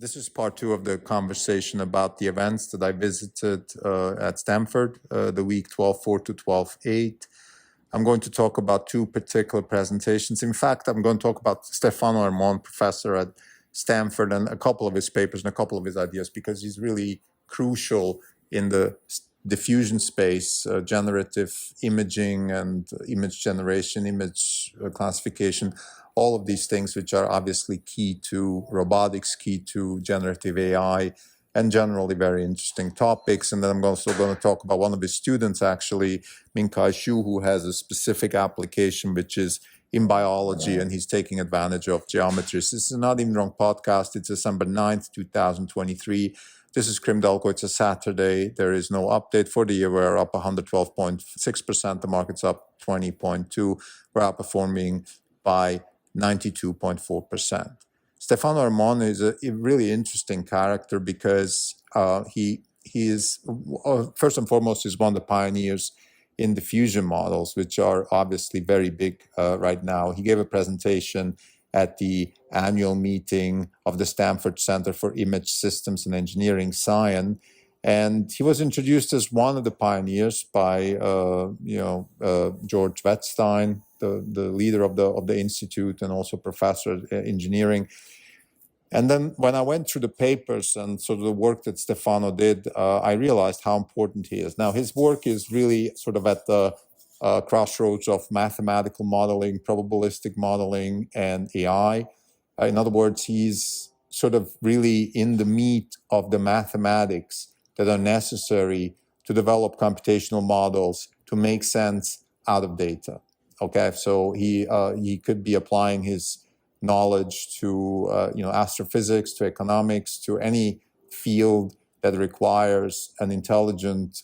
This is part two of the conversation about the events that I visited at Stanford the week 12/4 to 12/8. I'm going to talk about two particular presentations. In fact, I'm going to talk about Stefano Ermon, professor at Stanford, and a couple of his papers and a couple of his ideas, because he's really crucial in the diffusion space, generative imaging and image generation, image classification, all of these things which are obviously key to robotics, key to generative AI, and generally very interesting topics. And then I'm also going to talk about one of his students, actually, Minkai Xu, who has a specific application which is in biology, and he's taking advantage of geometries. This is not even wrong podcast. It's December 9th, 2023. This is Krim Delco. It's a Saturday. There is no update for the year. We're up 112.6%. The market's up 20.2%. We're outperforming by 92.4%. Stefano Ermon is a really interesting character because he is, first and foremost, is one of the pioneers in diffusion models, which are obviously very big right now. He gave a presentation at the annual meeting of the Stanford Center for Image Systems and Engineering, SCIEN, and he was introduced as one of the pioneers by George Wettstein, the leader of the institute and also professor of engineering. And then when I went through the papers and sort of the work that Stefano did, I realized how important he is. Now, his work is really sort of at the crossroads of mathematical modeling, probabilistic modeling, and AI. In other words, he's sort of really in the meat of the mathematics that are necessary to develop computational models to make sense out of data. Okay, so he could be applying his knowledge to astrophysics, to economics, to any field that requires an intelligent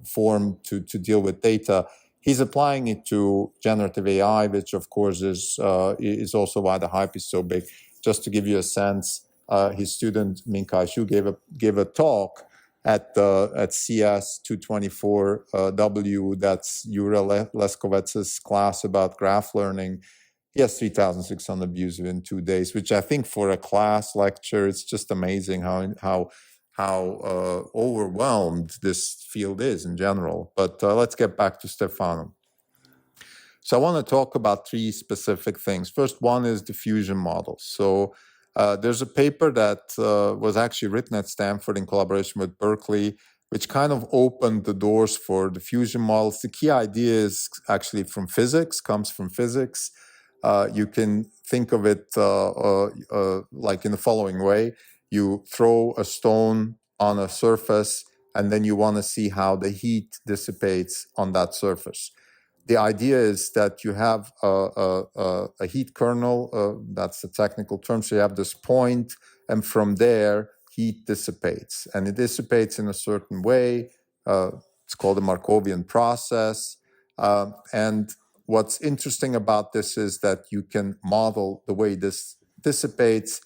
form to deal with data. He's applying it to generative AI, which of course is also why the hype is so big. Just to give you a sense, his student Minkai Xu gave a talk at CS 224W. That's Yura Leskovetz's class about graph learning. He has 3,600 views within 2 days, which I think for a class lecture, it's just amazing how overwhelmed this field is in general. But let's get back to Stefano. So I want to talk about three specific things. First one is diffusion models. So there's a paper that was actually written at Stanford in collaboration with Berkeley, which kind of opened the doors for diffusion models. The key idea is actually comes from physics. You can think of it like in the following way. You throw a stone on a surface, and then you want to see how the heat dissipates on that surface. The idea is that you have a heat kernel, that's the technical term, so you have this point, and from there, heat dissipates. And it dissipates in a certain way. It's called the Markovian process. And what's interesting about this is that you can model the way this dissipates,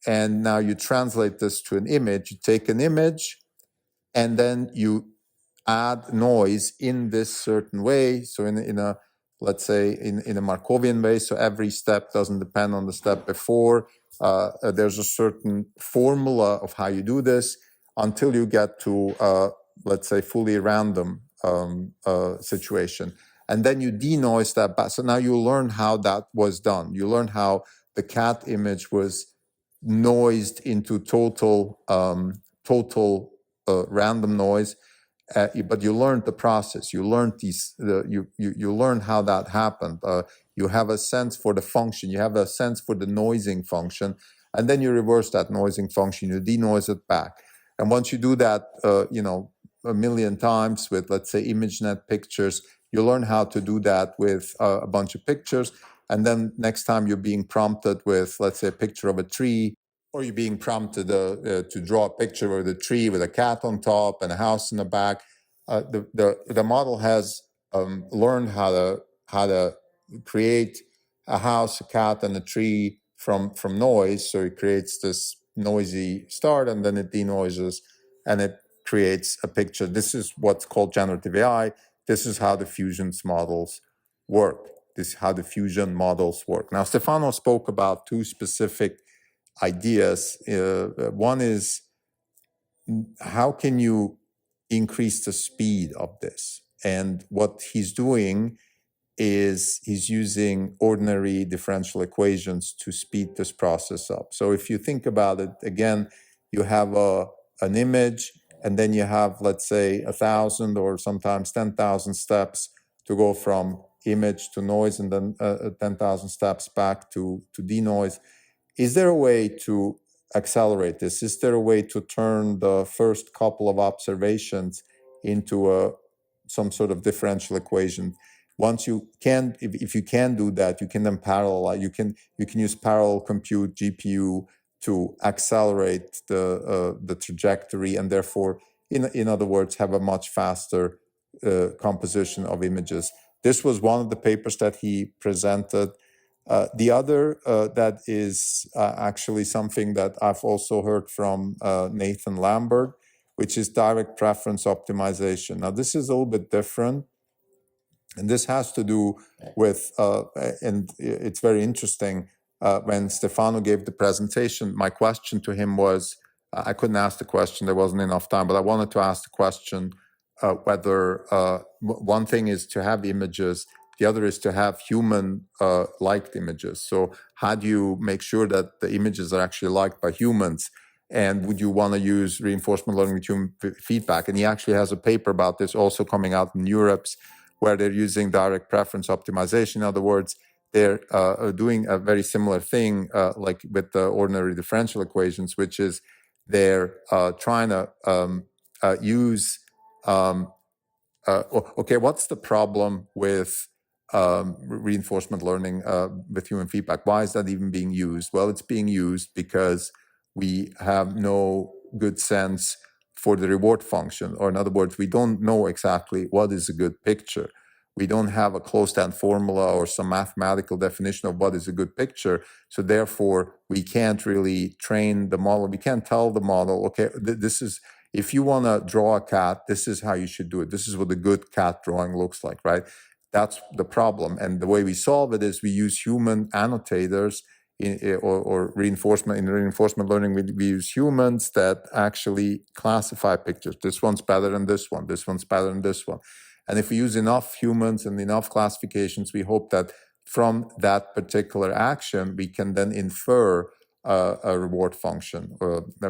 and now you translate this to an image. You take an image, and then you add noise in this certain way. So let's say in a Markovian way, so every step doesn't depend on the step before. There's a certain formula of how you do this until you get to, let's say, fully random situation. And then you denoise that back. So now you learn how that was done. You learn how the cat image was noised into total random noise. But you learned the process. You learned you learn how that happened. You have a sense for the function. You have a sense for the noising function, and then you reverse that noising function. You denoise it back, and once you do that, a million times with, let's say, ImageNet pictures, you learn how to do that with a bunch of pictures. And then next time you're being prompted with, let's say, a picture of a tree, or you're being prompted to draw a picture of the tree with a cat on top and a house in the back, the model has learned how to create a house, a cat, and a tree from noise. So it creates this noisy start, and then it denoises, and it creates a picture. This is what's called generative AI. This is how diffusion models work. This is how diffusion models work. Now, Stefano spoke about two specific ideas. One is, how can you increase the speed of this? And what he's doing is he's using ordinary differential equations to speed this process up. So if you think about it, again, you have an image, and then you have, let's say, 1,000 or sometimes 10,000 steps to go from image to noise, and then 10,000 steps back to denoise. Is there a way to accelerate this? Is there a way to turn the first couple of observations into some sort of differential equation? Once you can, if you can do that, you can then parallelize. You can use parallel compute GPU to accelerate the trajectory, and therefore, in other words, have a much faster composition of images. This was one of the papers that he presented. The other that is actually something that I've also heard from Nathan Lambert, which is direct preference optimization. Now, this is a little bit different, and this has to do with, and it's very interesting, when Stefano gave the presentation, my question to him was, I couldn't ask the question, there wasn't enough time, but I wanted to ask the question whether one thing is to have images, the other is to have human-liked images. So how do you make sure that the images are actually liked by humans? And would you want to use reinforcement learning with human feedback? And he actually has a paper about this also coming out in Europe, where they're using direct preference optimization. In other words, they're doing a very similar thing like with the ordinary differential equations, which is they're trying to use okay, what's the problem with reinforcement learning with human feedback? Why is that even being used? Well, it's being used because we have no good sense for the reward function. Or in other words, we don't know exactly what is a good picture. We don't have a closed-end formula or some mathematical definition of what is a good picture. So therefore, we can't really train the model. We can't tell the model, okay, this is, if you want to draw a cat, this is how you should do it. This is what a good cat drawing looks like, right? That's the problem. And the way we solve it is we use human annotators or reinforcement. In reinforcement learning, we use humans that actually classify pictures. This one's better than this one. This one's better than this one. And if we use enough humans and enough classifications, we hope that from that particular action, we can then infer a reward function.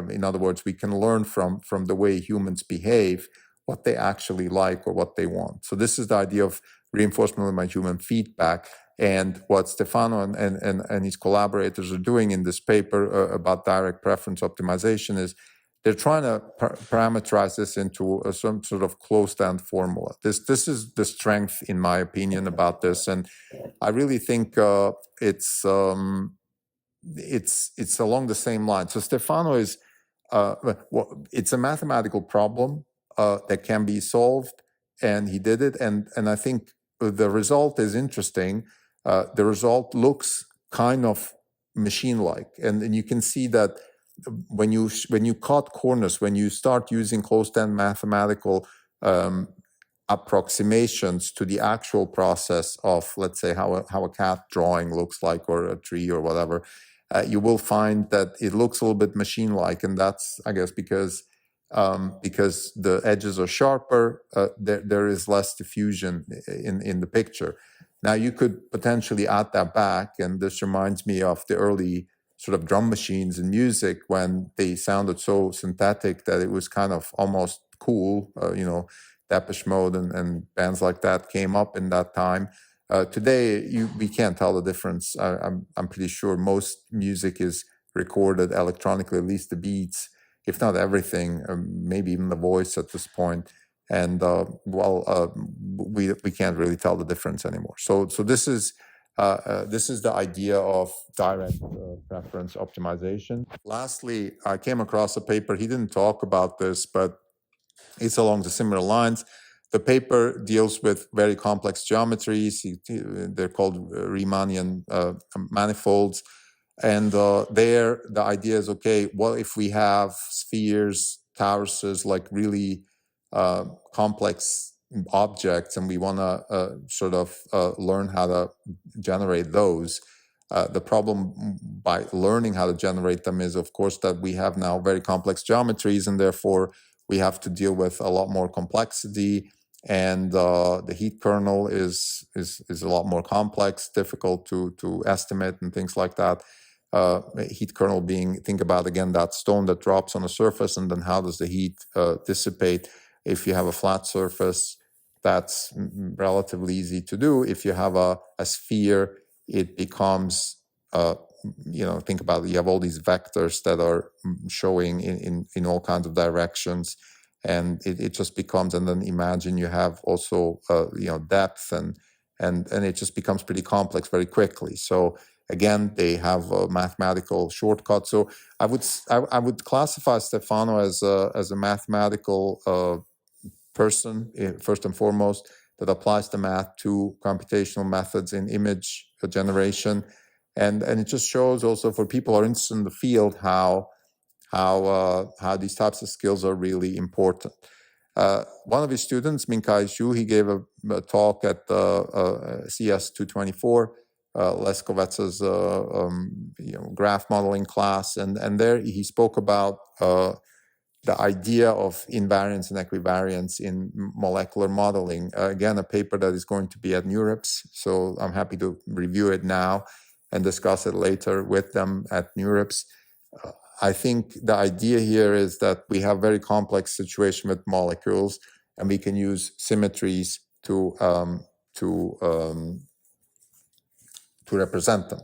In other words, we can learn from the way humans behave, what they actually like or what they want. So this is the idea of reinforcement by human feedback. And what Stefano and his collaborators are doing in this paper about direct preference optimization is they're trying to parameterize this into some sort of closed-end formula. This is the strength, in my opinion, about this. And I really think it's along the same line. So Stefano is, it's a mathematical problem that can be solved, and he did it. And I think the result is interesting. The result looks kind of machine-like, and you can see that when you cut corners, when you start using closed-end mathematical approximations to the actual process of, let's say, how a cat drawing looks like, or a tree or whatever, you will find that it looks a little bit machine-like, and that's, I guess, because the edges are sharper, there is less diffusion in the picture. Now, you could potentially add that back, and this reminds me of the early sort of drum machines in music when they sounded so synthetic that it was kind of almost cool. Depeche Mode and bands like that came up in that time. Today, we can't tell the difference. I'm pretty sure most music is recorded electronically, at least the beats, if not everything, maybe even the voice at this point. And we can't really tell the difference anymore. So this is the idea of direct preference optimization. Lastly, I came across a paper. He didn't talk about this, but it's along the similar lines. The paper deals with very complex geometries. They're called Riemannian manifolds. And there, the idea is, okay, well, if we have spheres, toruses, like really complex objects, and we want to sort of learn how to generate those, The problem by learning how to generate them is, of course, that we have now very complex geometries, and therefore we have to deal with a lot more complexity. And the heat kernel is a lot more complex, difficult to estimate, and things like that. Heat kernel being, think about again that stone that drops on a surface, and then how does the heat dissipate? If you have a flat surface, that's relatively easy to do. If you have a sphere, it becomes, think about it, you have all these vectors that are showing in all kinds of directions, and it just becomes, and then imagine you have also, depth, and it just becomes pretty complex very quickly. So again, they have a mathematical shortcut. So I would classify Stefano as a mathematical person, first and foremost, that applies the math to computational methods in image generation. And it just shows also for people who are interested in the field how these types of skills are really important. One of his students, Minkai Xu, he gave a talk at CS 224, Leskovetsa's graph modeling class, and there he spoke about the idea of invariance and equivariance in molecular modeling. Again, a paper that is going to be at NeurIPS, so I'm happy to review it now and discuss it later with them at NeurIPS. I think the idea here is that we have very complex situation with molecules, and we can use symmetries to represent them.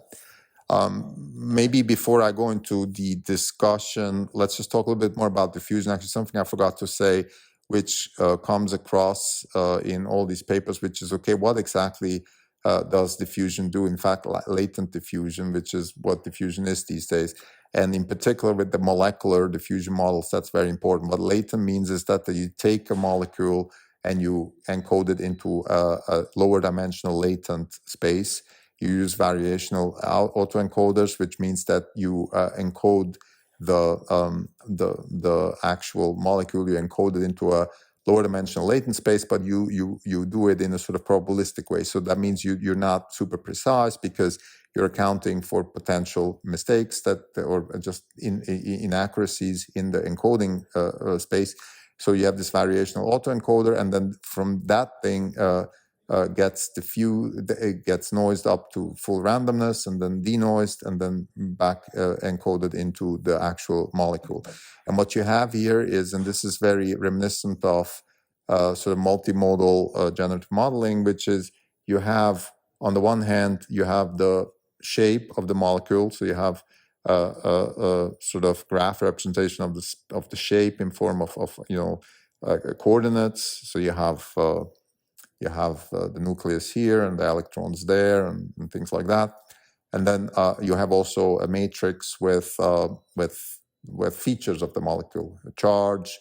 Maybe before I go into the discussion, let's just talk a little bit more about diffusion. Actually, something I forgot to say, which comes across in all these papers, which is, okay, what exactly does diffusion do? In fact, latent diffusion, which is what diffusion is these days. And in particular with the molecular diffusion models, that's very important. What latent means is that you take a molecule and you encode it into a lower dimensional latent space. You use variational autoencoders, which means that you encode the actual molecule, you encode it into a lower dimensional latent space, but you do it in a sort of probabilistic way. So that means you're not super precise because you're accounting for potential mistakes or just inaccuracies in the encoding space. So you have this variational autoencoder, and then from that thing gets diffused, it gets noised up to full randomness, and then denoised, and then back encoded into the actual molecule. And what you have here is, and this is very reminiscent of sort of multimodal generative modeling, which is you have, on the one hand, you have the shape of the molecule, so you have a sort of graph representation of the shape in form of coordinates. So you have the nucleus here and the electrons there, and things like that. And then you have also a matrix with features of the molecule, charge,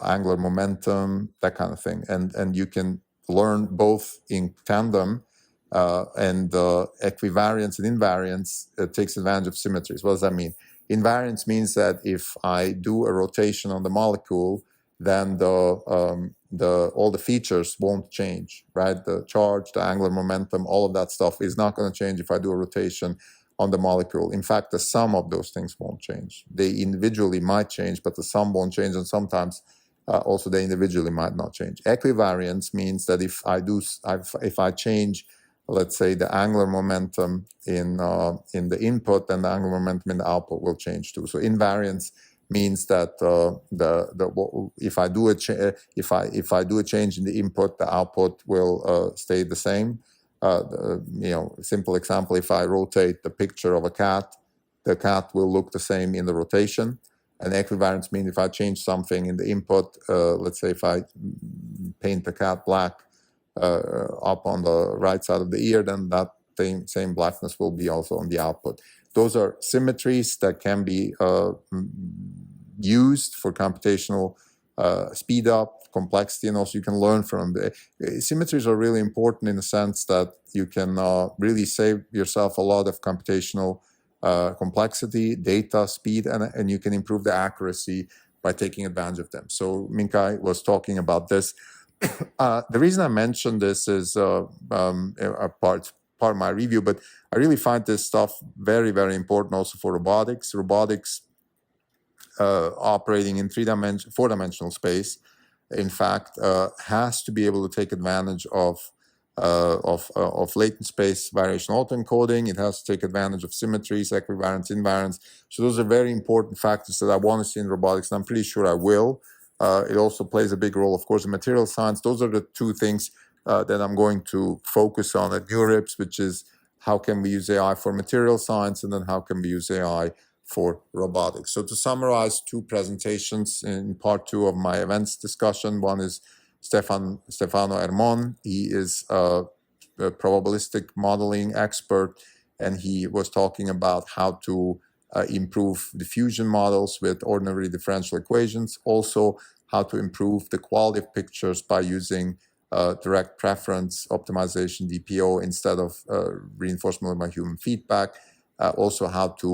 angular momentum, that kind of thing. And you can learn both in tandem, and equivariance and invariance takes advantage of symmetries. What does that mean? Invariance means that if I do a rotation on the molecule, then all the features won't change, right? The charge, the angular momentum, all of that stuff is not going to change if I do a rotation on the molecule. In fact, the sum of those things won't change. They individually might change, but the sum won't change, and sometimes also they individually might not change. Equivariance means that if I change, let's say, the angular momentum in the input, then the angular momentum in the output will change too. So invariance means that if I do a change in the input, the output will stay the same. Simple example: if I rotate the picture of a cat, the cat will look the same in the rotation. And equivariance means if I change something in the input, let's say if I paint the cat black up on the right side of the ear, then that same blackness will be also on the output. Those are symmetries that can be used for computational speed up, complexity, and also you can learn from them. Symmetries are really important in the sense that you can really save yourself a lot of computational complexity, data, speed, and you can improve the accuracy by taking advantage of them. So Minkai was talking about this. The reason I mentioned this is part part of my review, but I really find this stuff very, very important also for robotics. Robotics operating in four-dimensional space, in fact, has to be able to take advantage of latent space variational autoencoding. It has to take advantage of symmetries, equivariance, invariance. So those are very important factors that I want to see in robotics, and I'm pretty sure I will. It also plays a big role, of course, in material science. Those are the two things that I'm going to focus on at NeurIPS, which is how can we use AI for material science, and then how can we use AI for robotics. So to summarize two presentations in part two of my events discussion, one is Stefano Ermon. He is a probabilistic modeling expert, and he was talking about how to improve diffusion models with ordinary differential equations, also how to improve the quality of pictures by using direct preference optimization, DPO, instead of reinforcement by human feedback. Also how to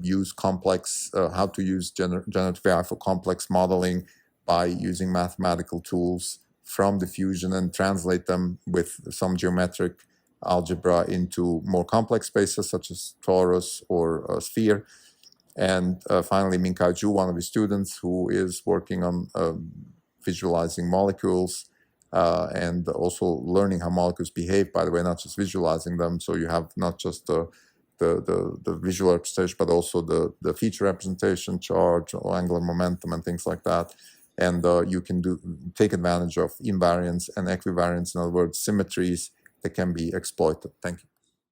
use generative AI for complex modeling by using mathematical tools from diffusion and translate them with some geometric algebra into more complex spaces such as torus or a sphere. And finally, Minkai Xu, one of his students, who is working on visualizing molecules and also learning how molecules behave, by the way, not just visualizing them. So you have not just the visual representation, but also the feature representation, charge, or angular momentum, and things like that. And you can take advantage of invariance and equivariance, in other words, symmetries that can be exploited. Thank you.